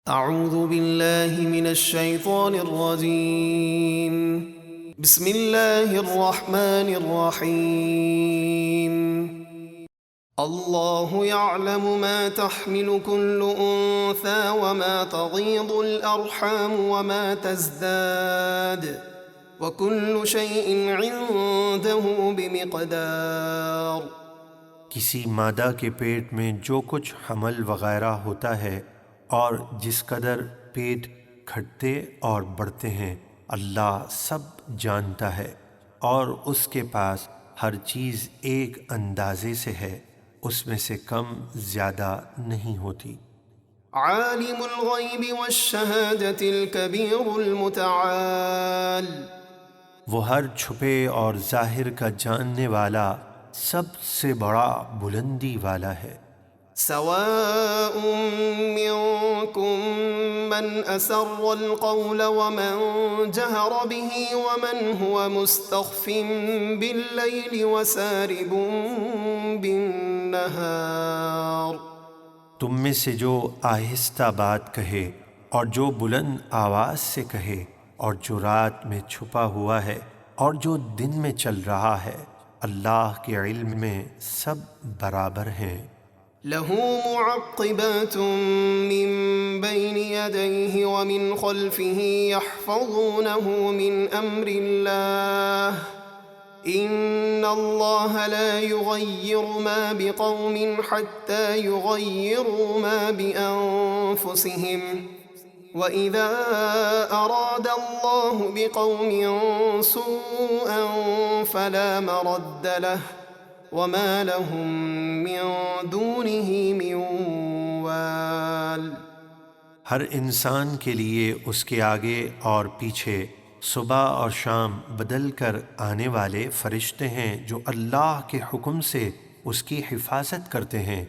اعوذ باللہ من الشیطان الرجیم بسم اللہ الرحمن الرحیم اللہ يعلم ما تحمل كل انثى وما تغيض الارحام وما تزداد وكل شيء عنده بمقدار۔ کسی مادہ کے پیٹ میں جو کچھ حمل وغیرہ ہوتا ہے اور جس قدر پیٹ گھٹتے اور بڑھتے ہیں، اللہ سب جانتا ہے، اور اس کے پاس ہر چیز ایک اندازے سے ہے، اس میں سے کم زیادہ نہیں ہوتی۔ عالم الغیب والشہادۃ الکبیر المتعال، وہ ہر چھپے اور ظاہر کا جاننے والا، سب سے بڑا بلندی والا ہے۔ سواء منکم من اسر القول ومن جہر به ومن هو مستخف باللیل وسارب بالنہار۔ تم میں سے جو آہستہ بات کہے اور جو بلند آواز سے کہے، اور جو رات میں چھپا ہوا ہے اور جو دن میں چل رہا ہے، اللہ کے علم میں سب برابر ہیں۔ له معقبات من بين يديه ومن خلفه يحفظونه من أمر الله إن الله لا يغير ما بقوم حتى يغيروا ما بأنفسهم وإذا أراد الله بقوم سوءا فلا مرد له وما لهم من دونه من وال۔ ہر انسان کے لیے اس کے آگے اور پیچھے صبح اور شام بدل کر آنے والے فرشتے ہیں جو اللہ کے حکم سے اس کی حفاظت کرتے ہیں۔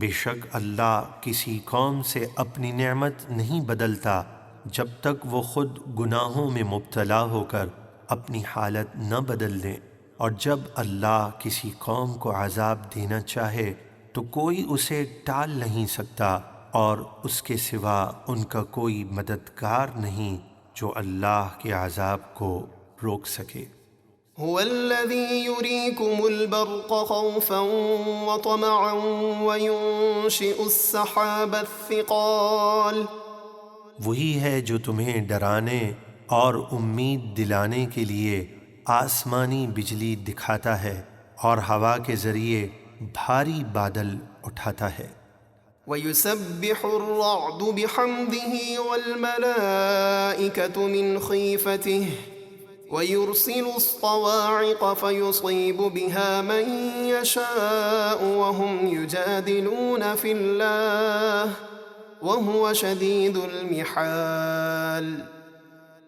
بے شک اللہ کسی قوم سے اپنی نعمت نہیں بدلتا جب تک وہ خود گناہوں میں مبتلا ہو کر اپنی حالت نہ بدل دیں، اور جب اللہ کسی قوم کو عذاب دینا چاہے تو کوئی اسے ٹال نہیں سکتا، اور اس کے سوا ان کا کوئی مددگار نہیں جو اللہ کے عذاب کو روک سکے۔ هو الذي يريكم البرق خوفا وطمعا وينشئ السحاب الثقال، وہی ہے جو تمہیں ڈرانے اور امید دلانے کے لیے آسمانی بجلی دکھاتا ہے اور ہوا کے ذریعے بھاری بادل اٹھاتا ہے۔ وَيُسَبِّحُ الرَّعْدُ بِحَمْدِهِ وَالْمَلَائِكَةُ مِنْ خِيفَتِهِ وَيُرْسِلُ الصَّوَاعِقَ فَيُصِيبُ بِهَا مَن يَشَاءُ وَهُمْ يُجَادِلُونَ فِي اللَّهِ وَهُوَ شَدِيدُ الْمِحَالِ۔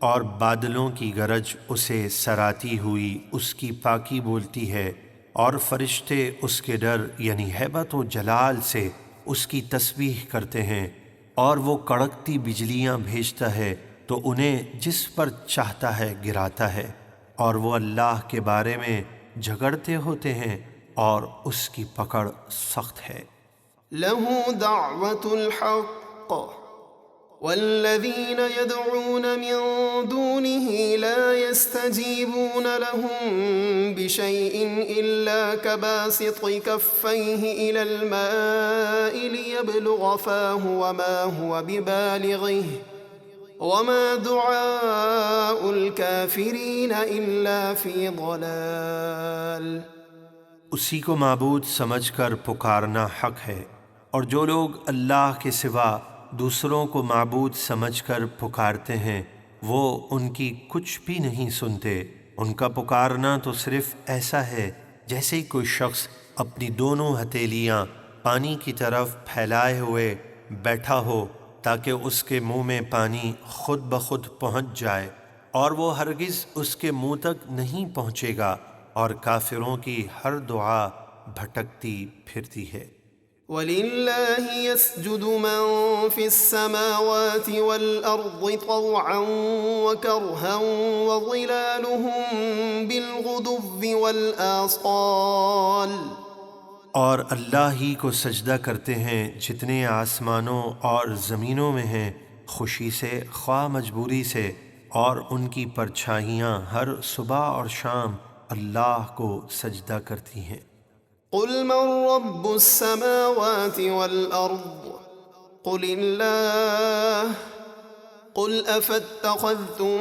اور بادلوں کی گرج اسے سراتی ہوئی اس کی پاکی بولتی ہے، اور فرشتے اس کے ڈر یعنی ہیبت و جلال سے اس کی تسبیح کرتے ہیں، اور وہ کڑکتی بجلیاں بھیجتا ہے تو انہیں جس پر چاہتا ہے گراتا ہے، اور وہ اللہ کے بارے میں جھگڑتے ہوتے ہیں اور اس کی پکڑ سخت ہے۔ لَهُ دَعْوَةُ الْحَقِّ وَالَّذِينَ يَدْعُونَ مِن دُونِهِ لَا يَسْتَجِيبُونَ لَهُم بِشَيْءٍ إِلَّا كَبَاسِطِ كَفَّيْهِ إِلَى الْمَاءِ لِيَبْلُغَ فَاهُ وَمَا هُوَ بِبَالِغِهِ وَمَا دُعَاءُ الْكَافِرِينَ إِلَّا فِي ضَلَالٍ۔ اسی کو معبود سمجھ کر پکارنا حق ہے، اور جو لوگ اللہ کے سوا دوسروں کو معبود سمجھ کر پکارتے ہیں وہ ان کی کچھ بھی نہیں سنتے۔ ان کا پکارنا تو صرف ایسا ہے جیسے کوئی شخص اپنی دونوں ہتھیلیاں پانی کی طرف پھیلائے ہوئے بیٹھا ہو تاکہ اس کے منہ میں پانی خود بخود پہنچ جائے، اور وہ ہرگز اس کے منہ تک نہیں پہنچے گا، اور کافروں کی ہر دعا بھٹکتی پھرتی ہے۔ وَلِلَّهِ يَسْجُدُ مَن فِي السَّمَاوَاتِ وَالْأَرْضِ طَوْعًا وَكَرْهًا وَظِلَالُهُم بِالْغُدُوِّ وَالْآصَالِ۔ اور اللہ ہی کو سجدہ کرتے ہیں جتنے آسمانوں اور زمینوں میں ہیں، خوشی سے خواہ مجبوری سے، اور ان کی پرچھائیاں ہر صبح اور شام اللہ کو سجدہ کرتی ہیں۔ قل من رب السماوات والأرض قل الله قل أفاتخذتم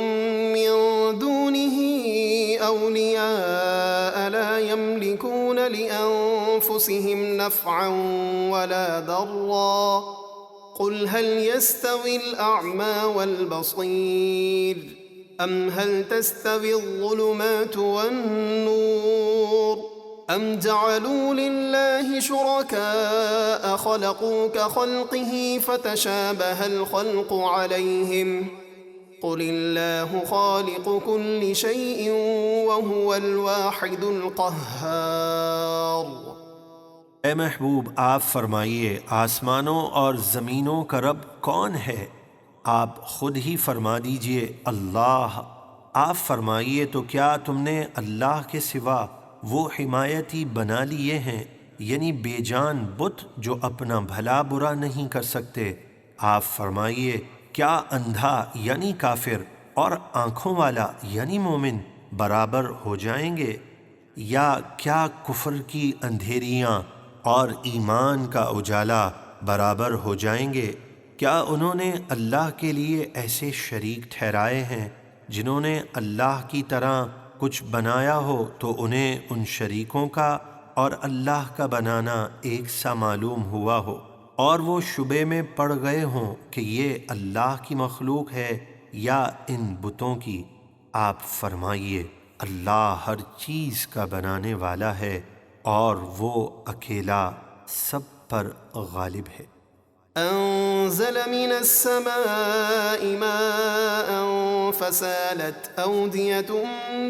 من دونه أولياء لا يملكون لأنفسهم نفعا ولا ضرا قل هل يستوي الأعمى والبصير أم هل تستوي الظلمات والنور أم جعلوا لله شركاء خلقوا كخلقه فتشابه الخلق عليهم قل الله خالق كل شيء وهو الواحد القهار۔ اے محبوب، آپ فرمائیے آسمانوں اور زمینوں کا رب کون ہے؟ آپ خود ہی فرما دیجئے اللہ۔ آپ فرمائیے تو کیا تم نے اللہ کے سوا وہ حمایتی بنا لیے ہیں، یعنی بے جان بت جو اپنا بھلا برا نہیں کر سکتے؟ آپ فرمائیے کیا اندھا یعنی کافر اور آنکھوں والا یعنی مومن برابر ہو جائیں گے؟ یا کیا کفر کی اندھیریاں اور ایمان کا اجالا برابر ہو جائیں گے؟ کیا انہوں نے اللہ کے لیے ایسے شریک ٹھہرائے ہیں جنہوں نے اللہ کی طرح کچھ بنایا ہو تو انہیں ان شریکوں کا اور اللہ کا بنانا ایک سا معلوم ہوا ہو، اور وہ شبے میں پڑ گئے ہوں کہ یہ اللہ کی مخلوق ہے یا ان بتوں کی؟ آپ فرمائیے اللہ ہر چیز کا بنانے والا ہے اور وہ اکیلا سب پر غالب ہے۔ أنزل من السماء ماء فسالت أودية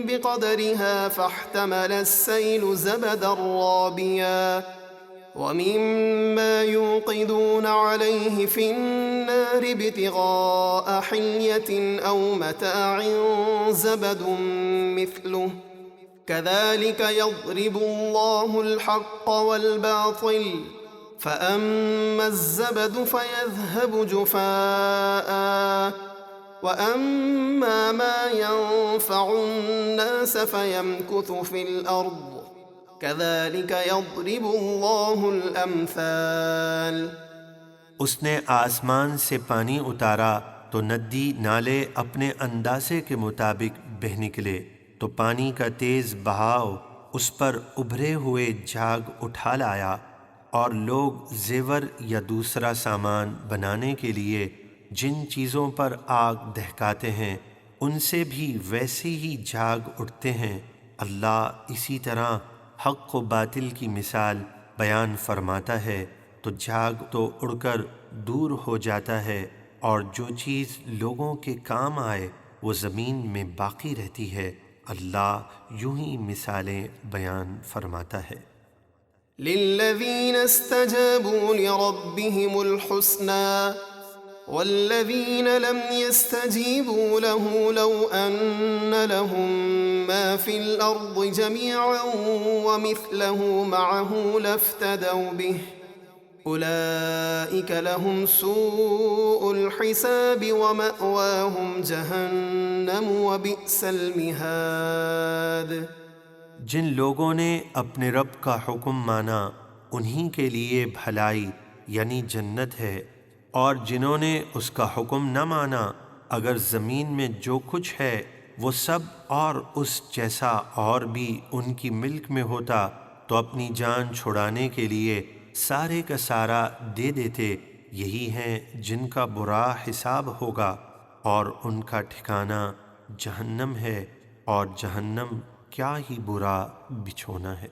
بقدرها فاحتمل السيل زبدا رابيا ومما يوقدون عليه في النار ابتغاء حلية أو متاع زبد مثله كذلك يضرب الله الحق والباطل فأما الزبد فيذهب جفاء وأما ما ينفع الناس فيمكث في الأرض كذلك يضرب الله الأمثال۔ اس نے آسمان سے پانی اتارا تو ندی نالے اپنے اندازے کے مطابق بہہ نکلے، تو پانی کا تیز بہاؤ اس پر ابھرے ہوئے جھاگ اٹھا لایا، اور لوگ زیور یا دوسرا سامان بنانے کے لیے جن چیزوں پر آگ دہکاتے ہیں ان سے بھی ویسے ہی جھاگ اٹھتے ہیں۔ اللہ اسی طرح حق و باطل کی مثال بیان فرماتا ہے، تو جھاگ تو اڑ کر دور ہو جاتا ہے، اور جو چیز لوگوں کے کام آئے وہ زمین میں باقی رہتی ہے۔ اللہ یوں ہی مثالیں بیان فرماتا ہے۔ للذين استجابوا لربهم الحسنى والذين لم يستجيبوا له لو أن لهم ما في الأرض جميعا ومثله معه لافتدوا به أولئك لهم سوء الحساب ومأواهم جهنم وبئس المهاد۔ جن لوگوں نے اپنے رب کا حکم مانا انہی کے لیے بھلائی یعنی جنت ہے، اور جنہوں نے اس کا حکم نہ مانا اگر زمین میں جو کچھ ہے وہ سب اور اس جیسا اور بھی ان کی ملک میں ہوتا تو اپنی جان چھڑانے کے لیے سارے کا سارا دے دیتے۔ یہی ہیں جن کا برا حساب ہوگا اور ان کا ٹھکانہ جہنم ہے، اور جہنم کیا ہی برا بچھونا ہے۔